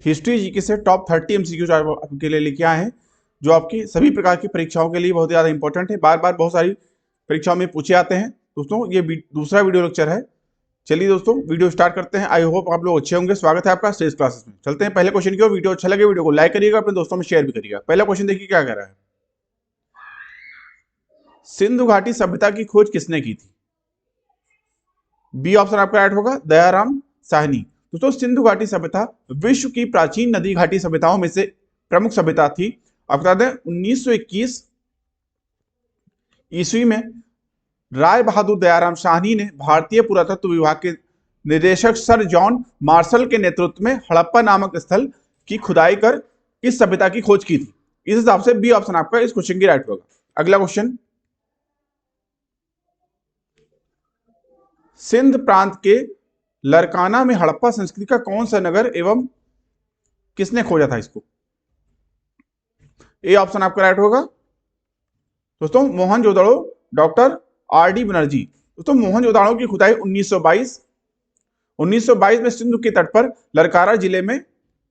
History GK से top 30 MCQ आपके लिए लेके आए हैं, जो आपकी सभी प्रकार की परीक्षाओं के लिए बहुत ज़्यादा इंपॉर्टेंट है, बार बार बहुत सारी परीक्षाओं में पूछे आते हैं। दोस्तों ये दूसरा वीडियो लेक्चर है। चलिए दोस्तों वीडियो स्टार्ट करते हैं। आई होप आप लोग अच्छे होंगे। स्वागत है आपका स्टेज क्लासेस में। चलते हैं पहले क्वेश्चन की ओर। वीडियो अच्छा लगे वीडियो को लाइक करिएगा, अपने दोस्तों में शेयर भी करिएगा। पहला क्वेश्चन देखिए क्या कह रहा है। सिंधु घाटी सभ्यता की खोज किसने की थी? बी ऑप्शन आपका राइट होगा, दयाराम साहनी। दोस्तों सिंधु घाटी सभ्यता विश्व की प्राचीन नदी घाटी सभ्यताओं में से प्रमुख सभ्यता थी। आपको बता दें 1921 ईस्वी में राय बहादुर दयाराम साहनी ने भारतीय पुरातत्व विभाग के निदेशक सर जॉन मार्शल के नेतृत्व में हड़प्पा नामक स्थल की खुदाई कर इस सभ्यता की खोज की थी। इस हिसाब से बी ऑप्शन आपका इस क्वेश्चन की राइट होगा। अगला क्वेश्चन, सिंध प्रांत के लरकाना में हड़प्पा संस्कृति का कौन सा नगर एवं किसने खोजा था इसको? ए ऑप्शन आपका राइट होगा दोस्तों, Mohenjodaro, doctor R D Banerjee. दोस्तों मोहनजोदड़ो की खुदाई 1922 में सिंधु के तट पर लरकारा जिले में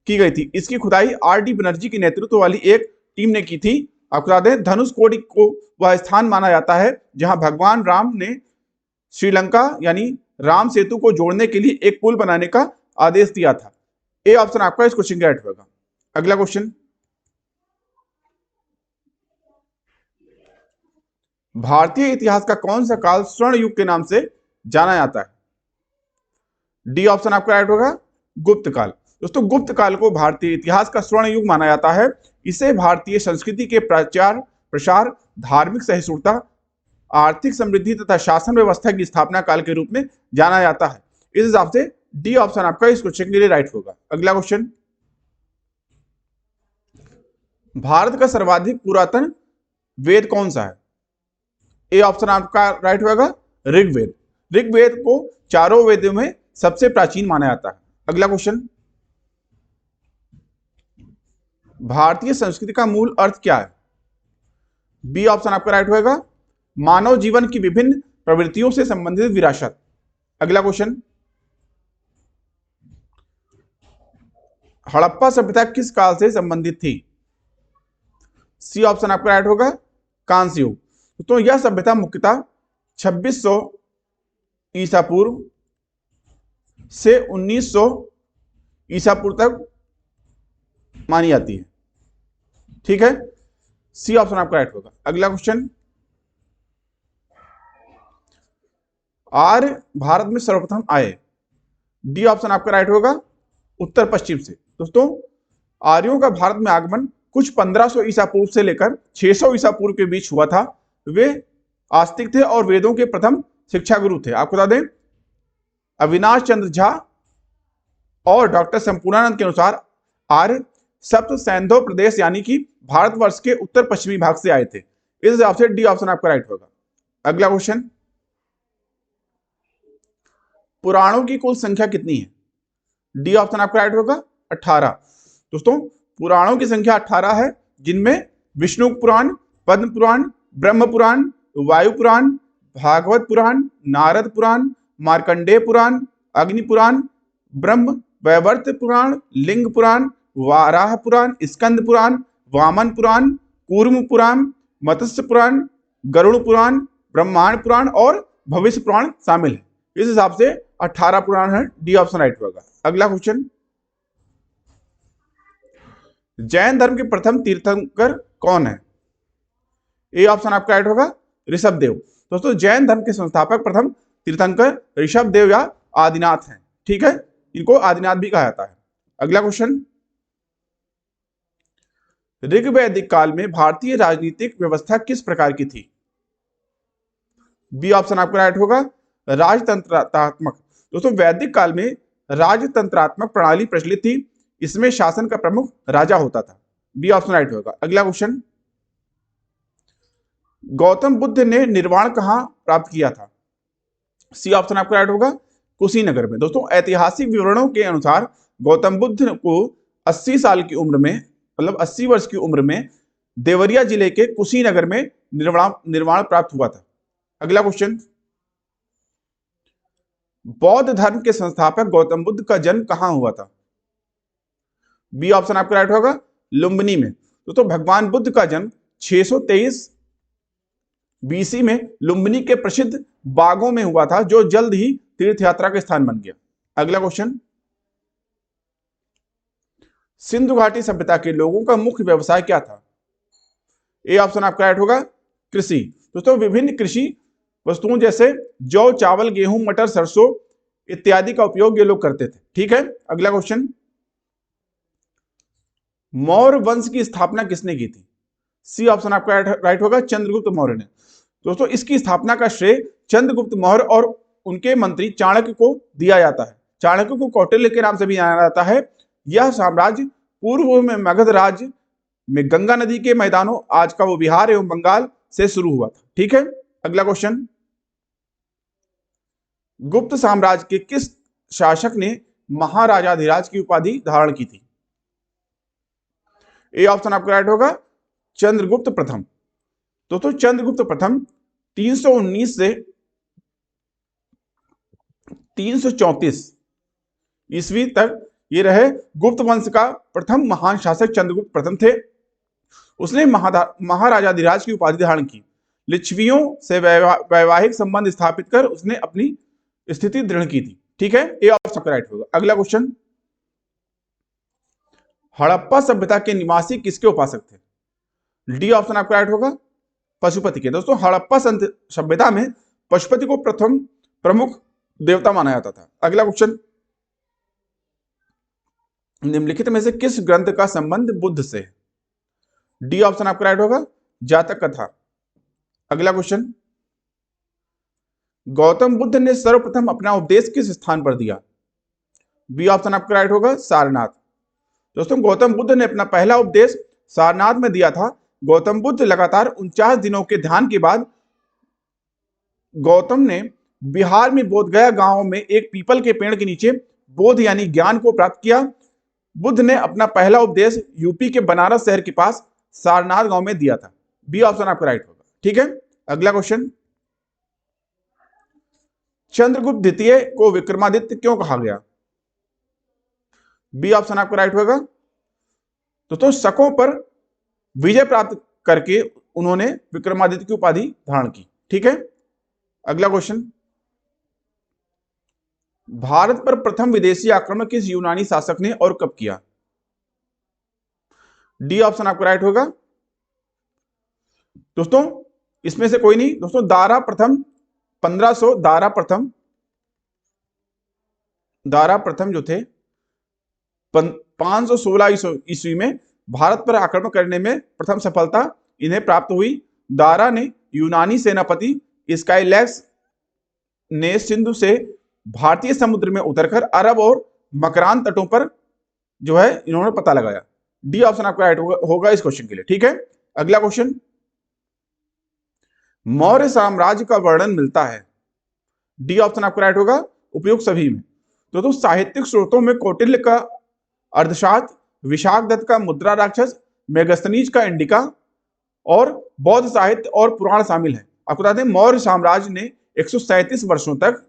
की गई थी। इसकी खुदाई आर डी बनर्जी के नेतृत्व वाली एक टीम ने की थी। आपको बता दें धनुषकोडी को वह स्थान माना जाता है जहां भगवान राम ने श्रीलंका यानी राम सेतु को जोड़ने के लिए एक पुल बनाने का आदेश दिया था। ए ऑप्शन आपका इस क्वेश्चन का राइट होगा। अगला क्वेश्चन, भारतीय इतिहास का कौन सा काल स्वर्ण युग के नाम से जाना जाता है? डी ऑप्शन आपका राइट होगा, गुप्त काल। दोस्तों गुप्त काल को भारतीय इतिहास का स्वर्ण युग माना जाता है। इसे भारतीय संस्कृति के प्रचार प्रसार, धार्मिक सहिष्णुता, आर्थिक समृद्धि तथा शासन व्यवस्था की स्थापना काल के रूप में जाना जाता है। इस हिसाब से डी ऑप्शन आपका इस क्वेश्चन के लिए राइट होगा। अगला क्वेश्चन, भारत का सर्वाधिक पुरातन वेद कौन सा है? ए ऑप्शन आपका राइट होगा, ऋग्वेद। ऋग्वेद को चारों वेदों में सबसे प्राचीन माना जाता है। अगला क्वेश्चन, भारतीय संस्कृति का मूल अर्थ क्या है? बी ऑप्शन आपका राइट होगा, मानव जीवन की विभिन्न प्रवृत्तियों से संबंधित विरासत। अगला क्वेश्चन, हड़प्पा सभ्यता किस काल से संबंधित थी? सी ऑप्शन आपका राइट होगा, कांस्य युग। तो यह सभ्यता मुख्यतः 2600 ईसा पूर्व से 1900 ईसा पूर्व तक मानी जाती है। ठीक है, सी ऑप्शन आपका राइट होगा। अगला क्वेश्चन, आर्य भारत में सर्वप्रथम आए। डी ऑप्शन आपका राइट होगा, उत्तर पश्चिम से। दोस्तों आर्यों का भारत में आगमन कुछ 1500 ईसा पूर्व से लेकर 600 ईसा पूर्व के बीच हुआ था। वे आस्तिक थे और वेदों के प्रथम शिक्षा गुरु थे। आपको बता दें अविनाश चंद्र झा और डॉक्टर संपूर्णानंद के अनुसार आर्य सप्त सैंधव प्रदेश यानी कि भारतवर्ष के उत्तर पश्चिमी भाग से आए थे। इस हिसाब से डी ऑप्शन आपका राइट होगा। अगला क्वेश्चन, पुराणों की कुल संख्या कितनी है? डी ऑप्शन आपका राइट होगा, 18। दोस्तों पुराणों की संख्या 18 है, जिनमें विष्णु पुराण, पद्म पुराण, ब्रह्म पुराण, वायु पुराण, भागवत पुराण, नारद पुराण, मार्कंडेय पुराण, अग्नि पुराण, ब्रह्म वैवर्त पुराण, लिंग पुराण, वाराह पुराण, स्कंद पुराण, वामन पुराण, कूर्म पुराण, मत्स्य पुराण, गरुड़ पुराण, ब्रह्मांड पुराण और भविष्य पुराण शामिल है। इस हिसाब से 18 पुराण है। डी ऑप्शन राइट होगा। अगला क्वेश्चन, जैन धर्म के प्रथम तीर्थंकर कौन है? ए ऑप्शन आपका राइट होगा, ऋषभदेव। दोस्तों जैन धर्म के संस्थापक प्रथम तीर्थंकर ऋषभदेव या आदिनाथ हैं। ठीक है, इनको आदिनाथ भी कहा जाता है। अगला क्वेश्चन, ऋग्वैदिक काल में भारतीय राजनीतिक व्यवस्था किस प्रकार की थी? बी ऑप्शन आपका राइट होगा, राजतंत्रात्मक। दोस्तों वैदिक काल में राजतंत्रात्मक प्रणाली प्रचलित थी। इसमें शासन का प्रमुख राजा होता था। बी ऑप्शन राइट होगा। अगला क्वेश्चन, गौतम बुद्ध ने निर्वाण कहां प्राप्त किया था? सी ऑप्शन आपका राइट होगा, कुशीनगर में। दोस्तों ऐतिहासिक विवरणों के अनुसार गौतम बुद्ध को 80 साल की उम्र में, मतलब 80 वर्ष की उम्र में देवरिया जिले के कुशीनगर में निर्वाण प्राप्त हुआ था। अगला क्वेश्चन, बौद्ध धर्म के संस्थापक गौतम बुद्ध का जन्म कहां हुआ था? बी ऑप्शन आपका राइट होगा, लुम्बिनी में। दोस्तों भगवान बुद्ध का जन्म 623 बीसी में लुम्बिनी के प्रसिद्ध बागों में हुआ था, जो जल्द ही तीर्थ यात्रा का स्थान बन गया। अगला क्वेश्चन, सिंधु घाटी सभ्यता के लोगों का मुख्य व्यवसाय क्या था? ए ऑप्शन आपका राइट होगा, कृषि। दोस्तों विभिन्न कृषि वस्तुओं जैसे जौ, चावल, गेहूं, मटर, सरसों इत्यादि का उपयोग ये लोग करते थे। ठीक है, अगला क्वेश्चन, मौर्य वंश की स्थापना किसने की थी? सी ऑप्शन आपका राइट होगा, चंद्रगुप्त मौर्य ने। दोस्तों इसकी स्थापना का श्रेय चंद्रगुप्त मौर्य और उनके मंत्री चाणक्य को दिया जाता है। चाणक्य को कौटिल्य के नाम से भी जाना जाता है। यह साम्राज्य पूर्व में मगध राज्य में गंगा नदी के मैदानों, आज का वो बिहार एवं बंगाल से शुरू हुआ था। ठीक है, अगला क्वेश्चन, गुप्त साम्राज्य के किस शासक ने महाराजाधिराज की उपाधि धारण की थी? ए ऑप्शन आपका राइट होगा, चंद्रगुप्त प्रथम। दोस्तों चंद्रगुप्त प्रथम 319 से 334 ईस्वी तक ये रहे गुप्त वंश का प्रथम महान शासक चंद्रगुप्त प्रथम थे। उसने महाराजाधिराज की उपाधि धारण की। लिच्छवियों से वैवाहिक संबंध स्थापित कर उसने अपनी स्थिति दृढ़ की थी। ठीक है, ए ऑप्शन राइट होगा। अगला क्वेश्चन, हड़प्पा सभ्यता के निवासी किसके उपासक थे? डी ऑप्शन आपका राइट होगा, पशुपति के। दोस्तों हड़प्पा सभ्यता में पशुपति को प्रथम प्रमुख देवता माना जाता था। अगला क्वेश्चन, निम्नलिखित में से किस ग्रंथ का संबंध बुद्ध से है? डी ऑप्शन आपका राइट होगा, जातक कथा। अगला क्वेश्चन, गौतम बुद्ध ने सर्वप्रथम अपना उपदेश किस स्थान पर दिया? बी ऑप्शन आपका राइट होगा, सारनाथ। दोस्तों गौतम बुद्ध ने अपना पहला उपदेश सारनाथ में दिया था। गौतम बुद्ध लगातार 49 दिनों के ध्यान के बाद गौतम ने बिहार में बोधगया गांव में एक पीपल के पेड़ के नीचे बोध यानी ज्ञान को प्राप्त किया। बुद्ध ने अपना पहला उपदेश यूपी के बनारस शहर के पास सारनाथ गांव में दिया था। बी ऑप्शन आपका राइट होगा। ठीक है, अगला क्वेश्चन, चंद्रगुप्त द्वितीय को विक्रमादित्य क्यों कहा गया? बी ऑप्शन आपका राइट होगा। दोस्तों शकों पर विजय प्राप्त करके उन्होंने विक्रमादित्य की उपाधि धारण की। ठीक है, अगला क्वेश्चन, भारत पर प्रथम विदेशी आक्रमण किस यूनानी शासक ने और कब किया? डी ऑप्शन आपका राइट होगा। दोस्तों इसमें से कोई नहीं। दोस्तों दारा प्रथम 1500 दारा प्रथम जो थे 516 ईस्वी में भारत पर आक्रमण करने में प्रथम सफलता इन्हें प्राप्त हुई। दारा ने यूनानी सेनापति स्काइलैक्स ने सिंधु से भारतीय समुद्र में उतरकर अरब और मकरान तटों पर जो है इन्होंने पता लगाया। डी ऑप्शन आपका राइट होगा इस क्वेश्चन के लिए। ठीक है, अगला क्वेश्चन, मौर्य साम्राज्य का वर्णन मिलता है। डी ऑप्शन आपका राइट होगा, उपयुक्त सभी में। दोस्तों साहित्यिक स्रोतों में कौटिल्य का अर्थशास्त्र, विशाख दत्त का मुद्रा राक्षस, मेगस्थनीज का इंडिका और बौद्ध साहित्य और पुराण शामिल है। आपको बता दें मौर्य साम्राज्य ने 137 वर्षों तक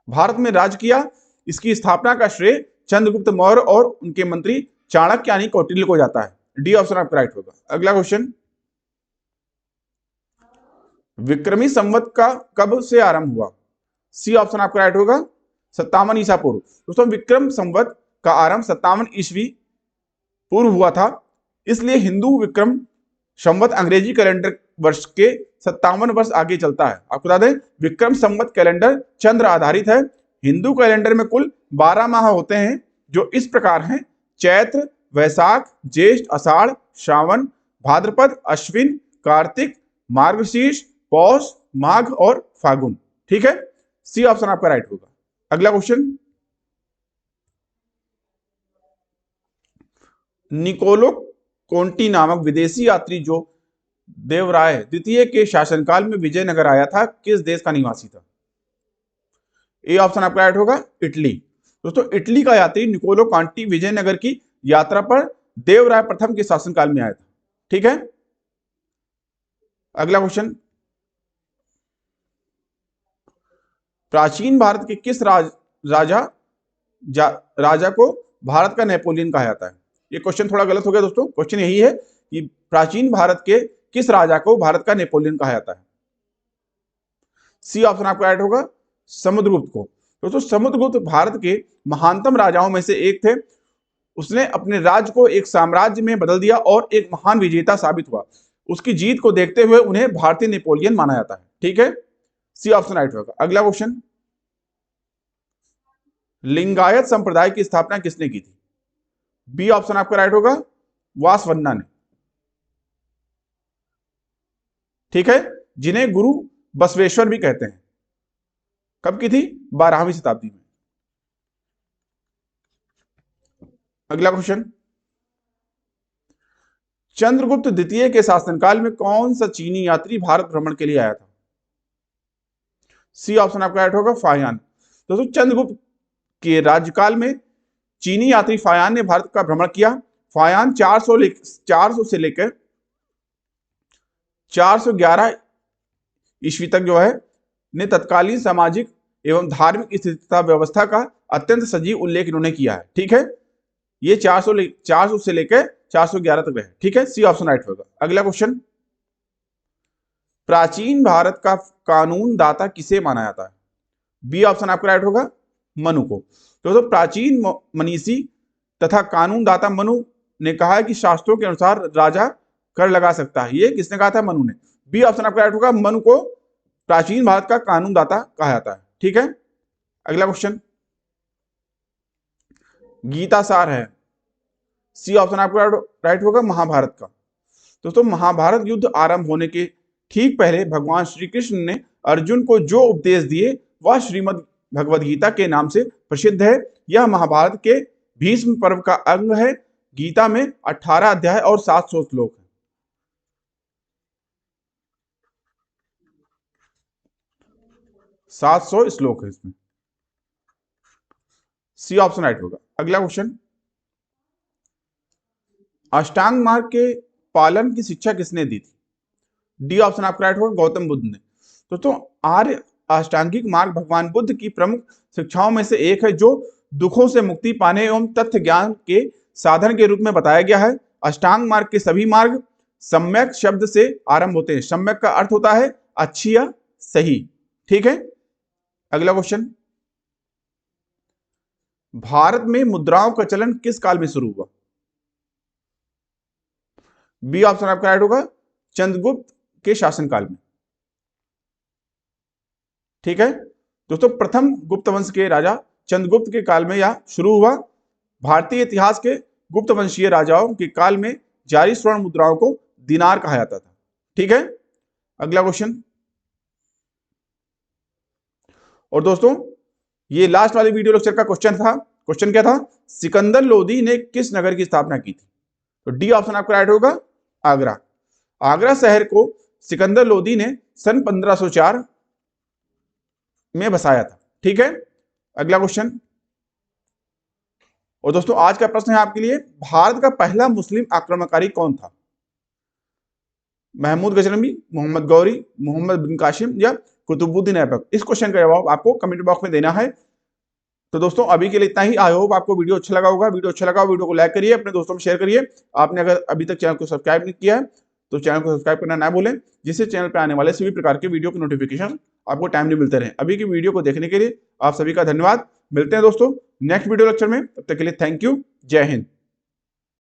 भारत में राज किया। इसकी स्थापना का श्रेय चंद्रगुप्त मौर्य और उनके मंत्री चाणक्य यानी कौटिल्य को जाता है। डी ऑप्शन आपका राइट होगा। अगला क्वेश्चन, विक्रमी संवत का कब से आरंभ हुआ? सी ऑप्शन आपका राइट होगा, 57 ईसा पूर्व। दोस्तों विक्रम संवत का आरंभ 57 ईस्वी पूर्व हुआ था, इसलिए हिंदू विक्रम संवत अंग्रेजी कैलेंडर वर्ष के 57 वर्ष आगे चलता है। आपको बता दें विक्रम संवत कैलेंडर चंद्र आधारित है। हिंदू कैलेंडर में कुल 12 माह होते हैं जो इस प्रकार हैं: चैत्र, वैशाख, ज्येष्ठ, आषाढ़, श्रावण, भाद्रपद, अश्विन, कार्तिक, मार्गशीर्ष, पौष, माघ और फागुन। ठीक है, सी ऑप्शन आपका राइट होगा। अगला क्वेश्चन, निकोलो कोंटी नामक विदेशी यात्री जो देवराय द्वितीय के शासनकाल में विजयनगर आया था, किस देश का निवासी था? ए ऑप्शन आपका राइट होगा, इटली। दोस्तों इटली का यात्री निकोलो कांटी विजयनगर की यात्रा पर देवराय प्रथम के शासनकाल में आया था। ठीक है, अगला क्वेश्चन, प्राचीन भारत के किस राजा राजा को भारत का नेपोलियन कहा जाता है? ये क्वेश्चन थोड़ा गलत हो गया दोस्तों। क्वेश्चन यही है कि प्राचीन भारत के किस राजा को भारत का नेपोलियन कहा जाता है? सी ऑप्शन आपका राइट होगा, समुद्रगुप्त को। दोस्तों समुद्रगुप्त भारत के महानतम राजाओं में से एक थे। उसने अपने राज्य को एक साम्राज्य में बदल दिया और एक महान विजेता साबित हुआ। उसकी जीत को देखते हुए उन्हें भारतीय नेपोलियन माना जाता है। ठीक है, सी ऑप्शन राइट होगा। अगला क्वेश्चन, लिंगायत संप्रदाय की स्थापना किसने की थी? बी ऑप्शन आपका राइट होगा, वासवन्ना ने। ठीक है, जिन्हें गुरु बसवेश्वर भी कहते हैं। कब की थी? 12वीं शताब्दी में। अगला क्वेश्चन, चंद्रगुप्त द्वितीय के शासनकाल में कौन सा चीनी यात्री भारत भ्रमण के लिए आया था? सी ऑप्शन आपका राइट होगा, फायान। दोस्तों चंद्रगुप्त के राज्यकाल में चीनी यात्री फायान ने भारत का भ्रमण किया। फायान 400 से लेकर 411 ईस्वी तक जो है ने तत्कालीन सामाजिक एवं धार्मिक स्थिति तथा व्यवस्था का अत्यंत सजीव उल्लेख इन्होंने किया है। ठीक है, ये 400 से लेकर 411 तक रहे। ठीक है, सी ऑप्शन राइट होगा। अगला क्वेश्चन, प्राचीन भारत का कानून दाता किसे माना जाता है? बी ऑप्शन आपका राइट होगा, मनु को। दोस्तों प्राचीन मनीषी तथा कानून दाता मनु ने कहा है कि शास्त्रों के अनुसार राजा कर लगा सकता है। ये किसने कहा था? मनु ने। बी ऑप्शन आपका राइट होगा, मनु को प्राचीन भारत का कानून दाता कहा जाता है। ठीक है, अगला क्वेश्चन, गीता सार है। सी ऑप्शन आपका राइट होगा, महाभारत का। दोस्तों महाभारत युद्ध आरंभ होने के ठीक पहले भगवान श्री कृष्ण ने अर्जुन को जो उपदेश दिए वह श्रीमद् भगवद गीता के नाम से प्रसिद्ध है। यह महाभारत के भीष्म पर्व का अंग है। गीता में 18 अध्याय और 700 श्लोक है। 700 श्लोक है इसमें। सी ऑप्शन राइट होगा। अगला क्वेश्चन, अष्टांग मार्ग के पालन की शिक्षा किसने दी थी? डी ऑप्शन आपका राइट होगा, गौतम बुद्ध ने। दोस्तों आर्य अष्टांगिक मार्ग भगवान बुद्ध की प्रमुख शिक्षाओं में से एक है, जो दुखों से मुक्ति पाने एवं तथ्य ज्ञान के साधन के रूप में बताया गया है। अष्टांग मार्ग के सभी मार्ग सम्यक शब्द से आरंभ होते हैं। सम्यक का अर्थ होता है अच्छी या सही। ठीक है, अगला क्वेश्चन, भारत में मुद्राओं का चलन किस काल में शुरू हुआ? बी ऑप्शन आपका राइट होगा, चंद्रगुप्त के शासनकाल में। ठीक है दोस्तों, प्रथम गुप्त वंश के राजा चंद्रगुप्त के काल में यह शुरू हुआ। भारतीय इतिहास के गुप्त वंशीय राजाओं के काल में जारी स्वर्ण मुद्राओं को दिनार कहा जाता था। ठीक है, अगला क्वेश्चन, और दोस्तों ये लास्ट वाले वीडियो लेक्चर का क्वेश्चन था। क्वेश्चन क्या था? सिकंदर लोदी ने किस नगर की स्थापना की थी? तो डी ऑप्शन आपका राइट होगा, आगरा। आगरा शहर को सिकंदर लोदी ने सन 1504 में बसाया था। ठीक है, अगला क्वेश्चन, और दोस्तों आज का प्रश्न है आपके लिए, भारत का पहला मुस्लिम आक्रमणकारी कौन था? महमूद गजनवी, मोहम्मद गौरी, मोहम्मद बिन कासिम या कुतुबुद्दीन ऐबक? इस क्वेश्चन का जवाब आपको कमेंट बॉक्स में देना है। तो दोस्तों अभी के लिए इतना ही। आई होप आपको वीडियो अच्छा लगा होगा। वीडियो अच्छा लगा वीडियो को लाइक करिए, अपने दोस्तों में शेयर करिए। आपने अगर अभी तक चैनल को सब्सक्राइब नहीं किया है तो चैनल को सब्सक्राइब करना ना भूलें, जिससे चैनल पर आने वाले सभी प्रकार के वीडियो के नोटिफिकेशन आपको टाइमली मिलते रहे। अभी की वीडियो को देखने के लिए आप सभी का धन्यवाद। मिलते हैं दोस्तों नेक्स्ट वीडियो लेक्चर में, तब तक के लिए थैंक यू। जय हिंद।